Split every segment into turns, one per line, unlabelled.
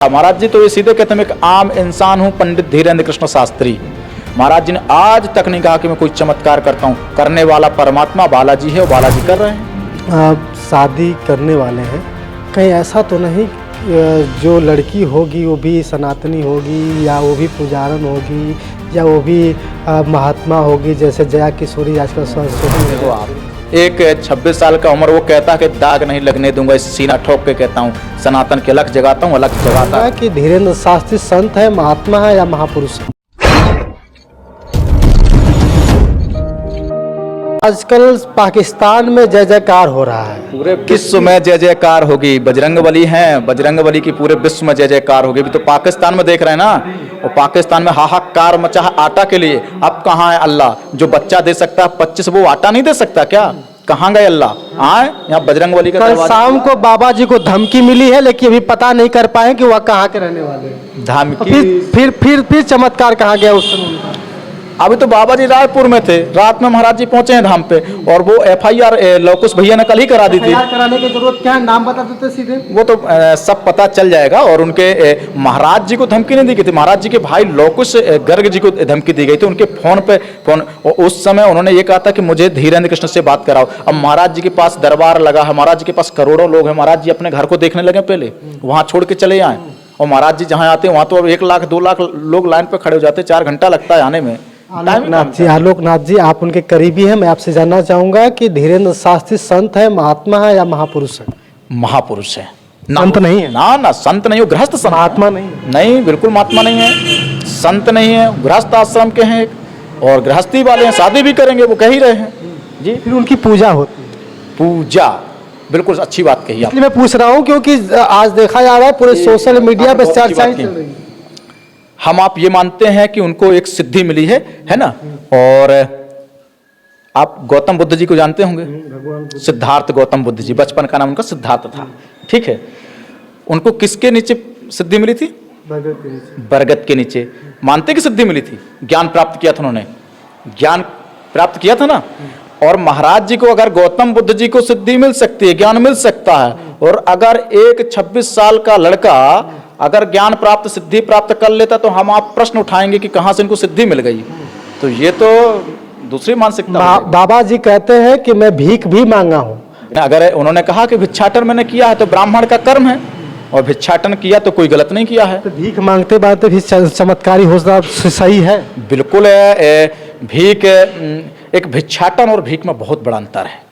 महाराज जी तो ये सीधे कहते हैं मैं एक आम इंसान हूँ, पंडित धीरेन्द्र कृष्ण शास्त्री। महाराज जी ने आज तक नहीं कहा कि मैं कोई चमत्कार करता हूँ। करने वाला परमात्मा बालाजी है, वो बालाजी कर रहे हैं।
आप शादी करने वाले हैं, कहीं ऐसा तो नहीं जो लड़की होगी वो भी सनातनी होगी या वो भी पुजारन होगी या वो भी महात्मा होगी, जैसे जया किशोरी आजकल
देखो आप, एक 26 साल का उम्र, वो कहता है कि दाग नहीं लगने दूंगा, इस सीना ठोक के कहता हूँ सनातन के अलग जगाता हूँ, अलग जगाता है।
कि धीरेन्द्र शास्त्री संत है, महात्मा है या महापुरुष है? आजकल पाकिस्तान में जय जयकार हो रहा है,
पूरे विश्व में जय जयकार होगी। बजरंगबली हैं, बजरंगबली की पूरे विश्व में जय जयकार होगी। अभी तो पाकिस्तान में देख रहे हैं ना, और पाकिस्तान में हाहाकार मचा है आटा के लिए। अब कहाँ है अल्लाह जो बच्चा दे सकता है 25, वो आटा नहीं दे सकता क्या? कहाँ गए अल्लाह? आए यहाँ बजरंगबली का
कल शाम को बाबा जी को धमकी मिली है, लेकिन अभी पता नहीं कर पाए कि वह कहाँ के रहने वाले हैं।
धमकी
फिर चमत्कार कहाँ गया उस समय?
अभी तो बाबा जी रायपुर में थे, रात में महाराज जी पहुंचे हैं धाम पे, और वो FIR लौकुश भैया ने कल ही करा दी थी।
कराने की जरूरत क्या है, नाम बता देते सीधे।
वो तो सब पता चल जाएगा। और उनके महाराज जी को धमकी नहीं दी गई थी, महाराज जी के भाई लौकुश गर्ग जी को धमकी दी गई थी। उनके फोन उस समय उन्होंने ये कहा था कि मुझे धीरेन्द्र कृष्ण से बात कराओ। अब महाराज जी के पास दरबार लगा है, महाराज जी के पास करोड़ों लोग हैं, महाराज जी अपने घर को देखने लगे, पहले वहां छोड़ के चले आए। और महाराज जी जहाँ आते हैं वहां तो अब 1 लाख 2 लाख लोग लाइन पे खड़े हो जाते हैं, 4 घंटा लगता है आने में।
आलोकनाथ जी, आप उनके करीबी हैं, मैं आपसे जानना चाहूंगा कि धीरेन्द्र शास्त्री संत है, महात्मा है या महापुरुष है?
महापुरुष है,
संत नहीं है।
ना संत नहीं हो, गृहस्थ संत।
महात्मा नहीं?
नहीं, बिल्कुल महात्मा नहीं है, संत नहीं है, गृहस्थ आश्रम के हैं और गृहस्थी वाले हैं, शादी भी करेंगे, वो कह ही रहे हैं जी।
फिर उनकी पूजा होती है?
पूजा, बिल्कुल अच्छी बात कही आप।
मैं पूछ रहा हूँ क्योंकि आज देखा जा रहा है पूरे सोशल मीडिया पर चर्चाएं चल रही है।
हम आप ये मानते हैं कि उनको एक सिद्धि मिली है ना। और आप गौतम बुद्ध जी को जानते होंगे, सिद्धार्थ गौतम बुद्ध जी, बचपन का नाम उनका सिद्धार्थ था, ठीक है। उनको किसके नीचे सिद्धि मिली थी? बरगद के नीचे। मानते कि सिद्धि मिली थी? ज्ञान प्राप्त किया था उन्होंने, ज्ञान प्राप्त किया था ना। और महाराज जी को अगर गौतम बुद्ध जी को सिद्धि मिल सकती है, ज्ञान मिल सकता है, और अगर एक 26 साल का लड़का अगर ज्ञान प्राप्त, सिद्धि प्राप्त कर लेता, तो हम आप प्रश्न उठाएंगे कि कहां से इनको सिद्धि मिल गई। तो ये तो दूसरी मानसिकता।
बाबा जी कहते हैं कि मैं भीख भी मांगा हूं।
अगर उन्होंने कहा कि भिक्षाटन मैंने किया है तो ब्राह्मण का कर्म है, और भिक्षाटन किया तो कोई गलत नहीं किया है।
तो भीख मांगते बात भी चमत्कारी होना सही है?
बिल्कुल। भीख, एक भिक्षाटन और भीख में बहुत बड़ा अंतर है।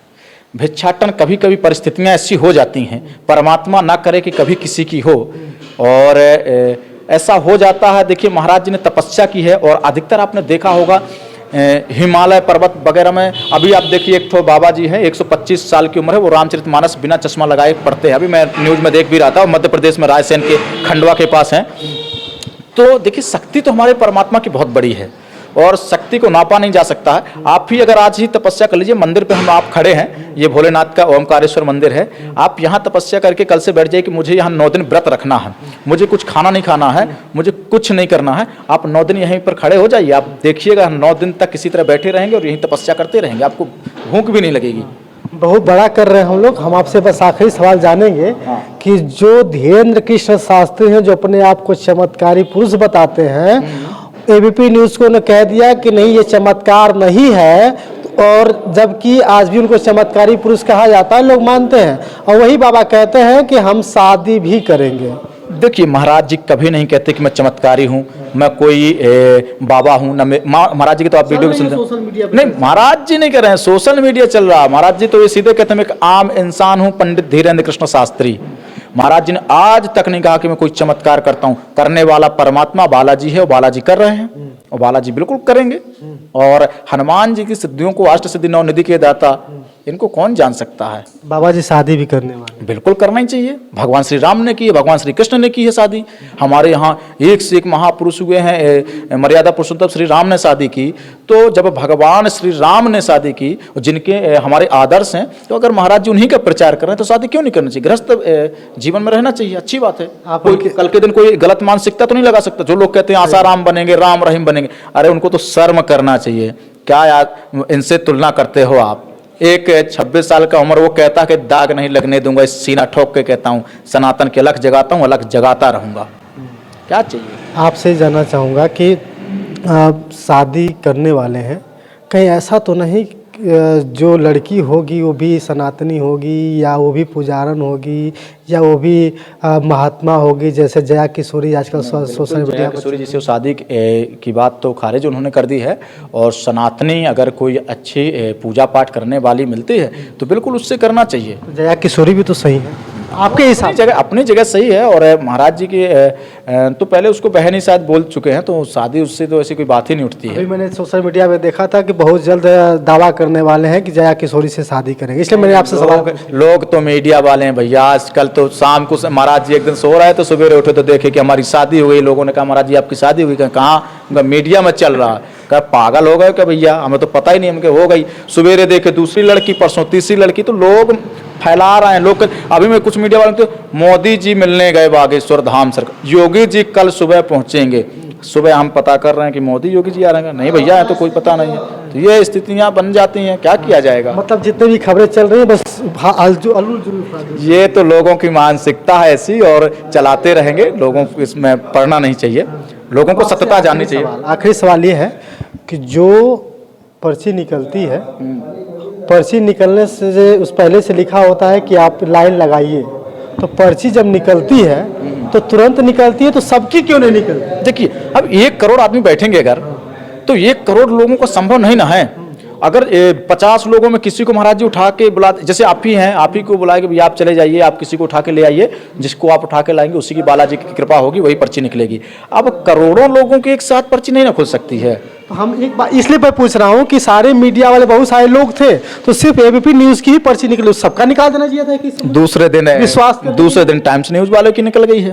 भिक्षाटन कभी कभी परिस्थितियां ऐसी हो जाती हैं, परमात्मा ना करे कि कभी किसी की हो, और ऐसा हो जाता है। देखिए महाराज जी ने तपस्या की है, और अधिकतर आपने देखा होगा हिमालय पर्वत वगैरह में। अभी आप देखिए एक तो बाबा जी है, 125 साल की उम्र है, वो रामचरितमानस बिना चश्मा लगाए पढ़ते हैं। अभी मैं न्यूज में देख भी रहा था, मध्य प्रदेश में रायसेन के खंडवा के पास हैं। तो देखिए शक्ति तो हमारे परमात्मा की बहुत बड़ी है, और शक्ति को नापा नहीं जा सकता है। आप भी अगर आज ही तपस्या कर लीजिए, मंदिर पे हम आप खड़े हैं, ये भोलेनाथ का ओमकारेश्वर मंदिर है, आप यहाँ तपस्या करके कल से बैठ जाइए कि मुझे यहाँ 9 दिन व्रत रखना है, मुझे कुछ खाना नहीं खाना है, मुझे कुछ नहीं करना है। आप 9 दिन यहीं पर खड़े हो जाइए, आप देखिएगा 9 दिन तक किसी तरह बैठे रहेंगे और यहीं तपस्या करते रहेंगे, आपको भूख भी नहीं लगेगी।
बहुत बड़ा कर रहे हैं हम लोग। हम आपसे बस आखिरी सवाल जानेंगे कि जो धीरेन्द्र कृष्ण शास्त्री हैं, जो अपने आप को चमत्कारी पुरुष बताते हैं, ABP न्यूज को ने कह दिया कि नहीं ये चमत्कार नहीं है, और जबकि आज भी उनको चमत्कारी पुरुष कहा जाता है, लोग मानते हैं। और वही बाबा कहते हैं कि हम शादी भी करेंगे।
देखिए महाराज जी कभी नहीं कहते कि मैं चमत्कारी हूँ, मैं कोई बाबा हूँ ना। महाराज जी की तो आप वीडियो भी सुनते हैं। नहीं, महाराज जी नहीं कह रहे हैं, सोशल मीडिया चल रहा है। महाराज जी तो ये सीधे कहते हैं मैं एक आम इंसान हूँ, पंडित धीरेन्द्र कृष्ण शास्त्री। महाराज जी ने आज तक नहीं कहा कि मैं कोई चमत्कार करता हूँ। करने वाला परमात्मा बालाजी है, वो बालाजी कर रहे हैं, और बालाजी बिल्कुल करेंगे। और हनुमान जी की सिद्धियों को, अष्ट सिद्धि नवनिधि के दाता, इनको कौन जान सकता है?
बाबा जी शादी भी करने वाले?
बिल्कुल करना ही चाहिए। भगवान श्री राम ने की है, भगवान श्री कृष्ण ने की है शादी। हमारे यहाँ एक से एक महापुरुष हुए हैं, मर्यादा पुरुषोत्तम श्री राम ने शादी की। तो जब भगवान श्री राम ने शादी की, जिनके हमारे आदर्श हैं, तो अगर महाराज जी उन्हीं का प्रचार कर रहे हैं तो शादी क्यों नहीं करनी चाहिए? गृहस्थ जीवन में रहना चाहिए, अच्छी बात है। कोई कल के दिन कोई गलत मानसिकता तो नहीं लगा सकता। जो लोग कहते हैं आसाराम बनेंगे, राम रहीम बनेंगे, अरे उनको तो शर्म करना चाहिए। क्या यार इनसे तुलना करते हो आप? एक 26 साल का उम्र, वो कहता है कि दाग नहीं लगने दूंगा, इस सीना ठोक के कहता हूँ सनातन के अलग जगाता हूँ, अलग जगाता रहूंगा। क्या चाहिए?
आपसे जानना चाहूँगा कि शादी करने वाले हैं, कहीं ऐसा तो नहीं जो लड़की होगी वो भी सनातनी होगी, या वो भी पुजारन होगी, या वो भी महात्मा होगी, जैसे जया किशोरी आजकल सोशल मीडिया
जया किशोरी जैसे शादी की बात तो खारिज उन्होंने कर दी है, और सनातनी अगर कोई अच्छी पूजा पाठ करने वाली मिलती है तो बिल्कुल उससे करना चाहिए।
जया किशोरी भी तो सही है आपके हिसाब
अपनी जगह सही है। और महाराज जी की तो पहले उसको बहन ही शायद बोल चुके हैं, तो शादी उससे तो ऐसी कोई बात ही नहीं उठती है।
अभी मैंने सोशल मीडिया में देखा था कि बहुत जल्द दावा करने वाले हैं कि जया किशोरी से शादी करेंगे, इसलिए मैंने आपसे सवाल।
लोग तो मीडिया वाले हैं भैया, आजकल तो शाम को महाराज जी एक दिन सो रहे थे, सवेरे उठे तो देखे कि हमारी शादी हो गई। लोगों ने कहा महाराज जी आपकी शादी हुई? कहाँ? मीडिया में चल रहा है। कहा पागल हो गए क्या भैया, हमें तो पता ही नहीं। हमके हो गई, सवेरे देखे दूसरी लड़की, परसों तीसरी लड़की, तो लोग फैला रहे हैं। लोग अभी मैं कुछ मीडिया वाले तो मोदी जी मिलने गए बागेश्वर धाम सरकार, योगी जी कल सुबह पहुंचेंगे। सुबह हम पता कर रहे हैं कि मोदी योगी जी आ रहे हैं, नहीं भैया है तो कोई पता नहीं है। तो ये स्थितियां बन जाती हैं, क्या किया जाएगा?
मतलब जितने भी खबरें चल रही हैं बस
ये तो लोगों की मानसिकता है ऐसी, और चलाते रहेंगे। लोगों को इसमें पढ़ना नहीं चाहिए, लोगों को सत्यता जाननी चाहिए।
आखिरी सवाल ये है कि जो पर्ची निकलती है, पर्ची निकलने से उस पहले से लिखा होता है कि आप लाइन लगाइए, तो पर्ची जब निकलती है तो तुरंत निकलती है, तो सबकी क्यों नहीं निकलती?
देखिए अब 1 करोड़ आदमी बैठेंगे अगर, तो 1 करोड़ लोगों को संभव नहीं ना है। अगर 50 लोगों में किसी को महाराज जी उठा के बुला, जैसे आप ही हैं, आप ही को बुलाए कि भैया आप चले जाइए, आप किसी को उठा के ले आइए, जिसको आप उठा के लाएंगे उसी की बालाजी की कृपा होगी, वही पर्ची निकलेगी। अब करोड़ों लोगों की एक साथ पर्ची नहीं ना खुल सकती है।
तो हम एक बात इसलिए मैं पूछ रहा हूँ कि सारे मीडिया वाले बहुत सारे लोग थे, तो सिर्फ एबीपी न्यूज की ही पर्ची निकली, सबका निकाल देना चाहिए था। किसी
दूसरे दिन
विश्वास,
दूसरे दिन टाइम्स न्यूज वालों की निकल गई है,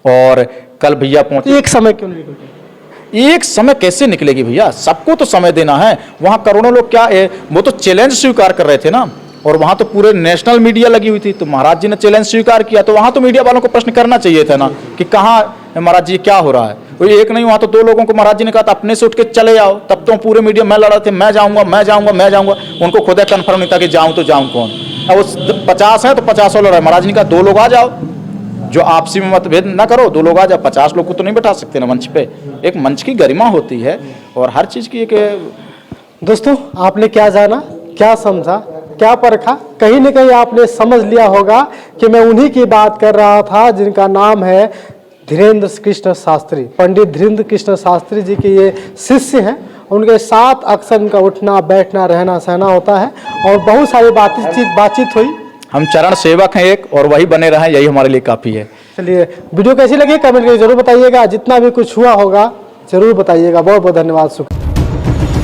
और कल भैया पहुंचे।
एक समय क्यों नहीं निकलती?
एक समय कैसे निकलेगी भैया? सबको तो समय देना है। वहां करोड़ों लोग क्या है, वो तो चैलेंज स्वीकार कर रहे थे ना, और वहां तो पूरे नेशनल मीडिया लगी हुई थी, तो महाराज जी ने चैलेंज स्वीकार किया, तो वहां तो मीडिया वालों को प्रश्न करना चाहिए था ना कि कहाँ महाराज जी क्या हो रहा है। वो एक नहीं, वहां तो 2 लोगों को महाराज जी ने कहा था अपने से उठ के चले आओ, तब तो पूरे मीडिया में लड़ रहे थे, मैं जाऊंगा मैं जाऊंगा मैं जाऊंगा। उनको खुद कन्फर्म नहीं था कि जाऊं तो जाऊं कौन। अब वो 50 है तो 50 लड़ रहे, महाराज ने कहा 2 लोग आ जाओ, जो आपसी में मतभेद ना करो, 2 लोग आ जाओ। 50 लोग को तो नहीं बैठा सकते ना मंच पे। एक मंच की गरिमा होती है, और हर चीज की एक।
दोस्तों आपने क्या जाना, क्या समझा, क्या परखा? कहीं न कहीं आपने समझ लिया होगा कि मैं उन्हीं की बात कर रहा था जिनका नाम है धीरेन्द्र कृष्ण शास्त्री। पंडित धीरेन्द्र कृष्ण शास्त्री जी के ये शिष्य हैं। उनके साथ अक्सर उनका उठना बैठना रहना सहना होता है, और बहुत सारी बातचीत हुई।
हम चरण सेवक हैं एक, और वही बने रहें, यही हमारे लिए काफ़ी है।
चलिए, वीडियो कैसी लगी कमेंट करके जरूर बताइएगा, जितना भी कुछ हुआ होगा जरूर बताइएगा। बहुत बहुत धन्यवाद। शुक्रिया।